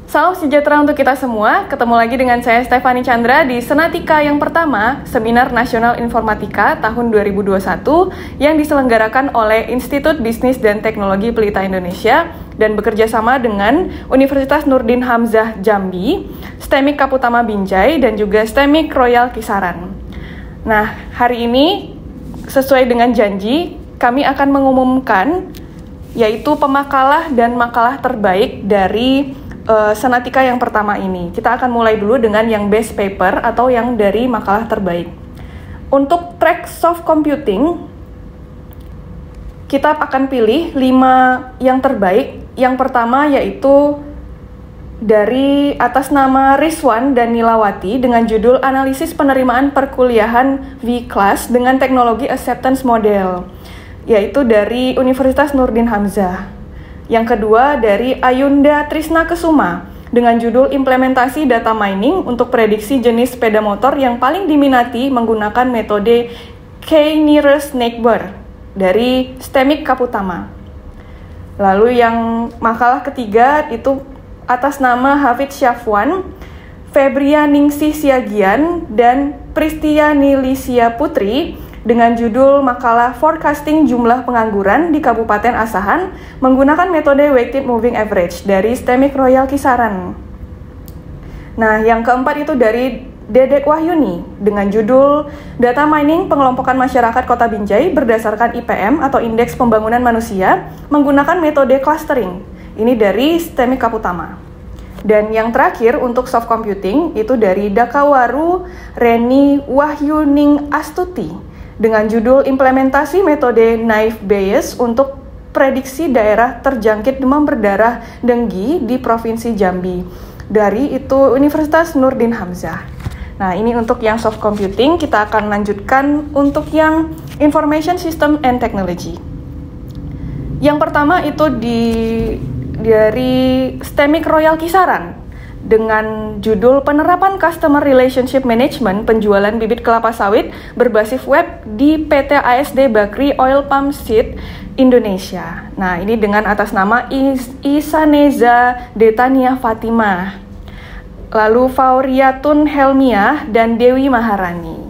Salam sejahtera untuk kita semua. Ketemu lagi dengan saya Stefani Chandra di Senatika yang pertama, Seminar Nasional Informatika tahun 2021 yang diselenggarakan oleh Institut Bisnis dan Teknologi Pelita Indonesia dan bekerja sama dengan Universitas Nurdin Hamzah Jambi, STEMIK Kaputama Binjai, dan juga STEMIK Royal Kisaran. Nah, hari ini sesuai dengan janji, kami akan mengumumkan yaitu pemakalah dan makalah terbaik dari Senatika yang pertama ini. Kita akan mulai dulu dengan yang best paper atau yang dari makalah terbaik. Untuk track soft computing, kita akan pilih 5 yang terbaik. Yang pertama yaitu dari atas nama Rizwan dan Nilawati dengan judul Analisis Penerimaan Perkuliahan V-Class dengan Teknologi Acceptance Model, yaitu dari Universitas Nurdin Hamzah. Yang kedua dari Ayunda Trisna Kesuma dengan judul Implementasi Data Mining untuk Prediksi Jenis Sepeda Motor yang paling diminati menggunakan metode K-Nearest Neighbor dari STEMIK Kaputama. Lalu yang makalah ketiga itu atas nama Hafid Syafwan, Febria Ningsih Siagian, dan Pristia Nilisia Putri dengan judul makalah Forecasting Jumlah Pengangguran di Kabupaten Asahan menggunakan metode Weighted Moving Average dari STEMIK Royal Kisaran. Nah, yang keempat itu dari Dedek Wahyuni dengan judul Data Mining Pengelompokan Masyarakat Kota Binjai berdasarkan IPM atau Indeks Pembangunan Manusia menggunakan metode clustering. Ini dari STEMIK Kaputama. Dan yang terakhir untuk soft computing itu dari Dakawaru Reni Wahyuning Astuti dengan judul Implementasi Metode Naive Bayes untuk Prediksi Daerah Terjangkit Demam Berdarah Denggi di Provinsi Jambi dari itu Universitas Nurdin Hamzah. Nah, ini untuk yang soft computing. Kita akan lanjutkan untuk yang Information System and Technology. Yang pertama itu dari STEMIK Royal Kisaran dengan judul Penerapan Customer Relationship Management Penjualan Bibit Kelapa Sawit Berbasis Web di PT ASD Bakri Oil Palm Seed Indonesia. Nah, ini dengan atas nama Isaneza Detania Fatimah, lalu Fauriatun Helmiah dan Dewi Maharani.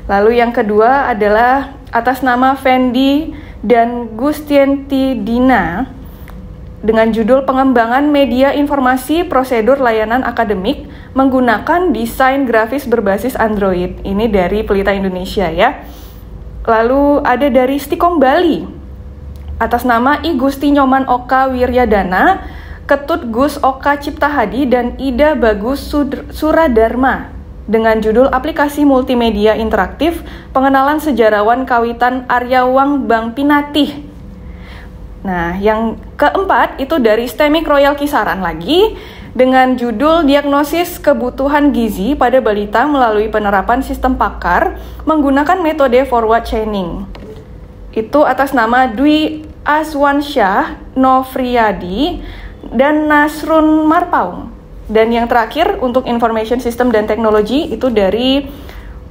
Lalu yang kedua adalah atas nama Fendi dan Gustianti Dina dengan judul Pengembangan Media Informasi Prosedur Layanan Akademik menggunakan desain grafis berbasis Android. Ini dari Pelita Indonesia ya. Lalu ada dari Stikom Bali atas nama I Gusti Nyoman Oka Wiryadana, Ketut Gus Oka Ciptahadi, dan Ida Bagus Suradharma dengan judul Aplikasi Multimedia Interaktif Pengenalan Sejarawan Kawitan Aryawang Bang Pinatih. Nah, yang keempat itu dari STEMIK Royal Kisaran lagi dengan judul Diagnosis Kebutuhan Gizi pada Balita melalui penerapan sistem pakar menggunakan metode forward chaining. Itu atas nama Dwi Aswansyah Nofriyadi dan Nasrun Marpaung. Dan yang terakhir untuk Information System dan Teknologi itu dari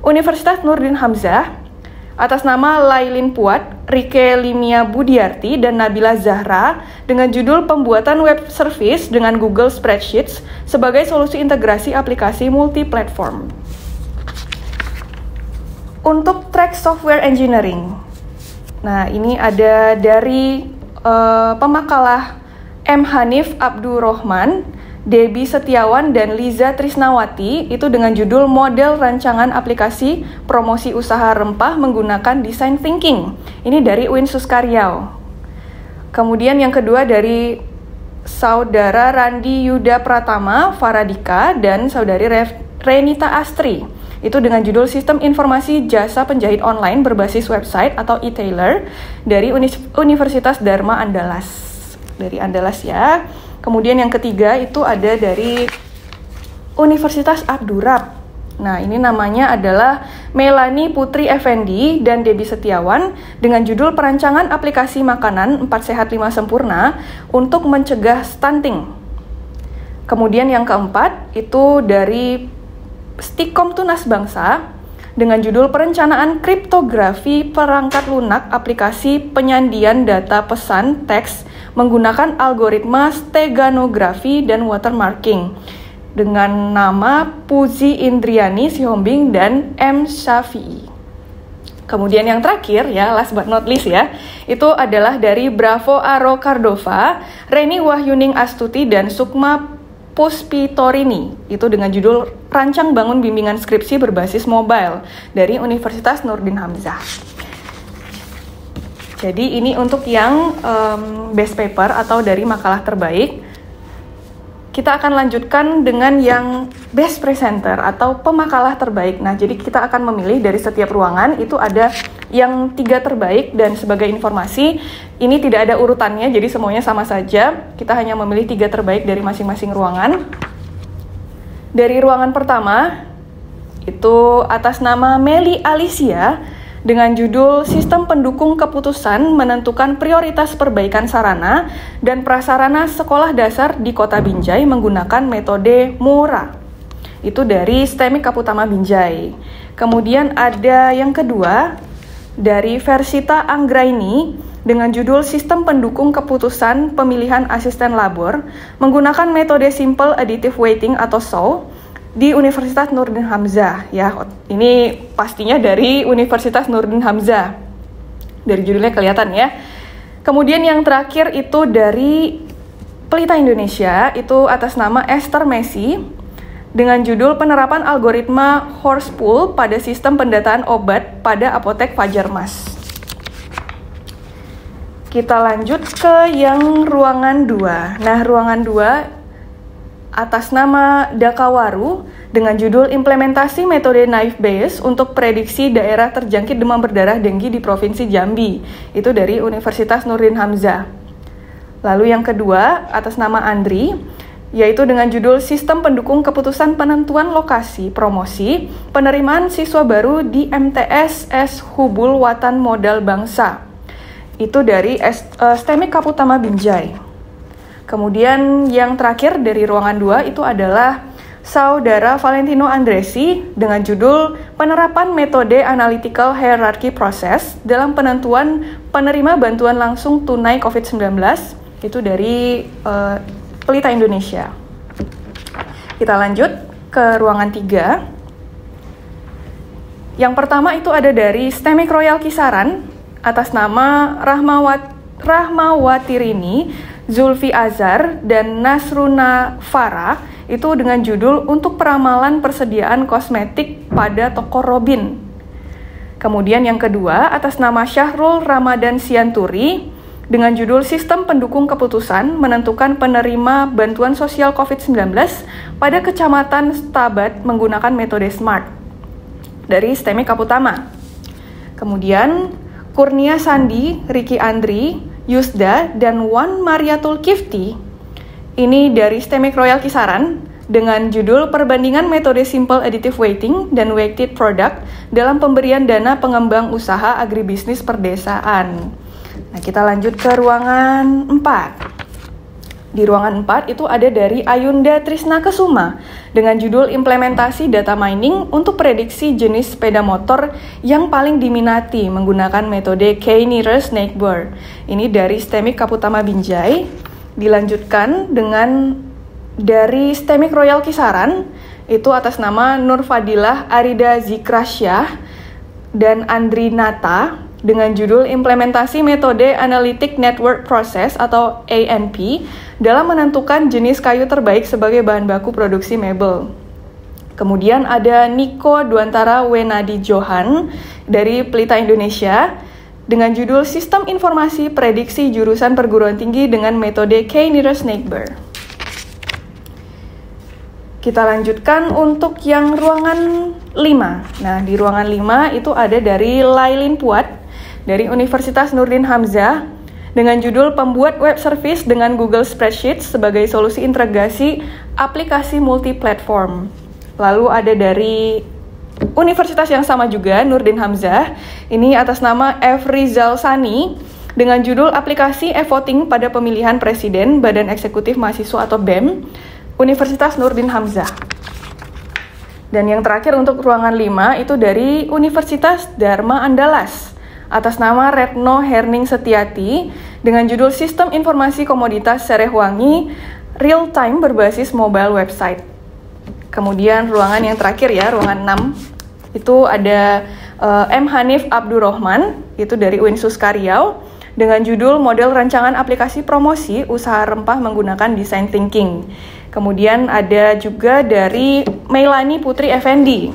Universitas Nurdin Hamzah atas nama Lailin Puat, Rike Limia Budiarti, dan Nabila Zahra dengan judul Pembuatan Web Service dengan Google Spreadsheets sebagai solusi integrasi aplikasi multi-platform. Untuk track software engineering, nah ini ada dari pemakalah M. Hanif Abdurrahman, Debbie Setiawan, dan Liza Trisnawati itu dengan judul Model Rancangan Aplikasi Promosi Usaha Rempah Menggunakan Design Thinking. Ini dari UIN Suskaryau. Kemudian yang kedua dari Saudara Randi Yuda Pratama Faradika dan Saudari Renita Astri. Itu dengan judul Sistem Informasi Jasa Penjahit Online Berbasis Website atau e-tailer dari Universitas Dharma Andalas. Dari Andalas ya. Kemudian yang ketiga itu ada dari Universitas Abdurrab. Nah, ini namanya adalah Melani Putri Effendi dan Debbie Setiawan dengan judul Perancangan Aplikasi Makanan 4 Sehat 5 Sempurna untuk Mencegah Stunting. Kemudian yang keempat itu dari Stikom Tunas Bangsa dengan judul Perencanaan Kriptografi Perangkat Lunak Aplikasi Penyandian Data Pesan Teks menggunakan algoritma steganografi dan watermarking dengan nama Puji Indriani Sihombing dan M. Syafi'i. Kemudian yang terakhir ya, last but not least ya, itu adalah dari Bravo Aro Cardova, Reni Wahyuning Astuti, dan Sukma Puspitorini, itu dengan judul Rancang Bangun Bimbingan Skripsi Berbasis Mobile dari Universitas Nurdin Hamzah. Jadi ini untuk yang best paper atau dari makalah terbaik. Kita akan lanjutkan dengan yang best presenter atau pemakalah terbaik. Nah, jadi kita akan memilih dari setiap ruangan, itu ada yang 3 terbaik, dan sebagai informasi, ini tidak ada urutannya, jadi semuanya sama saja. Kita hanya memilih 3 terbaik dari masing-masing ruangan. Dari ruangan pertama, itu atas nama Meli Alicia, dengan judul Sistem Pendukung Keputusan Menentukan Prioritas Perbaikan Sarana dan Prasarana Sekolah Dasar di Kota Binjai menggunakan metode MURA. Itu dari STEMIK Kaputama Binjai. Kemudian ada yang kedua dari Versita Anggraini dengan judul Sistem Pendukung Keputusan Pemilihan Asisten Labor menggunakan metode Simple Additive Weighting atau SAW di Universitas Nurdin Hamzah ya. Ini pastinya dari Universitas Nurdin Hamzah. Dari judulnya kelihatan ya. Kemudian yang terakhir itu dari Pelita Indonesia, itu atas nama Esther Messi dengan judul Penerapan Algoritma Horspool pada Sistem Pendataan Obat pada Apotek Fajar Mas. Kita lanjut ke yang ruangan 2. Nah, ruangan 2 atas nama Dakawaru dengan judul Implementasi Metode Naive Bayes untuk Prediksi Daerah Terjangkit Demam Berdarah Denggi di Provinsi Jambi. Itu dari Universitas Nurdin Hamzah. Lalu yang kedua atas nama Andri, yaitu dengan judul Sistem Pendukung Keputusan Penentuan Lokasi Promosi Penerimaan Siswa Baru di MTS S. Hubul Watan Modal Bangsa. Itu dari STEMIK Kaputama Binjai. Kemudian yang terakhir dari ruangan 2 itu adalah Saudara Valentino Andresi dengan judul Penerapan Metode Analytical Hierarchy Process dalam Penentuan Penerima Bantuan Langsung Tunai COVID-19. Itu dari Pelita Indonesia. Kita lanjut ke ruangan 3. Yang pertama itu ada dari STEMIK Royal Kisaran atas nama Rahmawatirini, Zulfi Azhar, dan Nasruna Farah, itu dengan judul Untuk Peramalan Persediaan Kosmetik pada Toko Robin. Kemudian yang kedua atas nama Syahrul Ramadan Sianturi dengan judul Sistem Pendukung Keputusan Menentukan Penerima Bantuan Sosial COVID-19 pada Kecamatan Stabat menggunakan metode SMART dari STEMIK Kaputama. Kemudian Kurnia Sandi, Riki Andri, Yusda, dan Wan Mariatul Kifti, ini dari STEMIK Royal Kisaran dengan judul Perbandingan Metode Simple Additive Weighting dan Weighted Product dalam Pemberian Dana Pengembang Usaha Agribisnis Perdesaan. Nah, kita lanjut ke ruangan 4. Di ruangan 4 itu ada dari Ayunda Trisna Kesuma dengan judul Implementasi Data Mining untuk Prediksi Jenis Sepeda Motor yang Paling Diminati menggunakan metode K-Nearest Neighbor. Ini dari STEMIK Kaputama Binjai. Dilanjutkan dengan dari STEMIK Royal Kisaran, itu atas nama Nur Fadilah Arida Zikrasyah dan Andri Nata dengan judul Implementasi Metode Analytic Network Process atau ANP dalam menentukan jenis kayu terbaik sebagai bahan baku produksi mebel. Kemudian ada Niko Duantara Wenadi Johan dari Pelita Indonesia dengan judul Sistem Informasi Prediksi Jurusan Perguruan Tinggi dengan metode K-Nearest Neighbor. Kita lanjutkan untuk yang ruangan 5. Nah, di ruangan 5 itu ada dari Lailin Puat dari Universitas Nurdin Hamzah dengan judul Pembuat Web Service dengan Google Spreadsheet sebagai solusi integrasi aplikasi multi-platform. Lalu ada dari Universitas yang sama juga, Nurdin Hamzah, ini atas nama F. Rizal Sani dengan judul Aplikasi E-Voting pada Pemilihan Presiden Badan Eksekutif Mahasiswa atau BEM, Universitas Nurdin Hamzah. Dan yang terakhir untuk ruangan 5 itu dari Universitas Dharma Andalas atas nama Retno Herning Setiati dengan judul Sistem Informasi Komoditas Serehwangi Real Time berbasis mobile website. Kemudian ruangan yang terakhir ya, ruangan 6 itu ada M. Hanif Abdurrahman itu dari Uinsus Riau dengan judul Model Rancangan Aplikasi Promosi Usaha Rempah Menggunakan Design Thinking. Kemudian ada juga dari Meilani Putri Effendi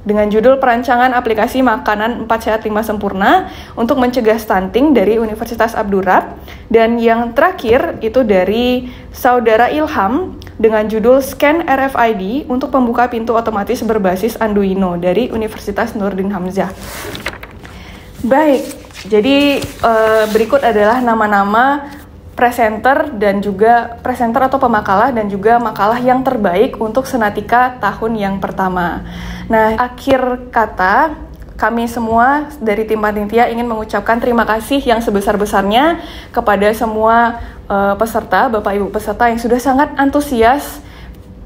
dengan judul Perancangan Aplikasi Makanan 4 Sehat 5 Sempurna untuk Mencegah Stunting dari Universitas Abdurrab. Dan yang terakhir itu dari Saudara Ilham dengan judul Scan RFID untuk Pembuka Pintu Otomatis Berbasis Arduino dari Universitas Nurdin Hamzah. Baik, jadi berikut adalah nama-nama presenter dan juga presenter atau pemakalah dan juga makalah yang terbaik untuk Senatika tahun yang pertama. Nah, akhir kata kami semua dari tim panitia ingin mengucapkan terima kasih yang sebesar-besarnya kepada semua peserta, Bapak Ibu peserta yang sudah sangat antusias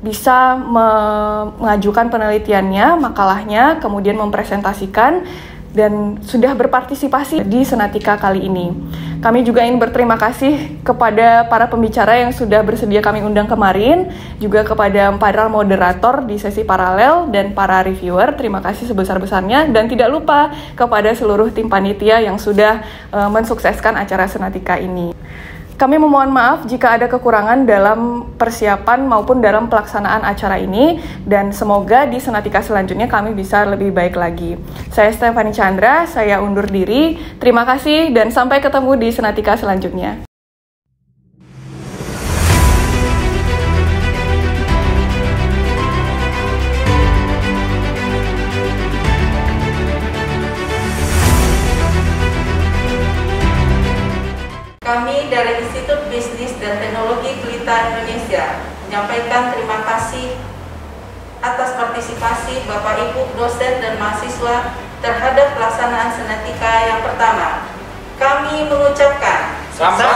bisa mengajukan penelitiannya, makalahnya, kemudian mempresentasikan dan sudah berpartisipasi di Senatika kali ini. Kami juga ingin berterima kasih kepada para pembicara yang sudah bersedia kami undang kemarin, juga kepada para moderator di sesi paralel dan para reviewer. Terima kasih sebesar-besarnya dan tidak lupa kepada seluruh tim panitia yang sudah mensukseskan acara Senatika ini. Kami memohon maaf jika ada kekurangan dalam persiapan maupun dalam pelaksanaan acara ini dan semoga di Senatika selanjutnya kami bisa lebih baik lagi. Saya Stefani Chandra, saya undur diri. Terima kasih dan sampai ketemu di Senatika selanjutnya. Kami dari Institut Bisnis dan Teknologi Pelita Indonesia menyampaikan terima kasih atas partisipasi Bapak Ibu dosen dan mahasiswa terhadap pelaksanaan Senatika yang pertama. Kami mengucapkan selamat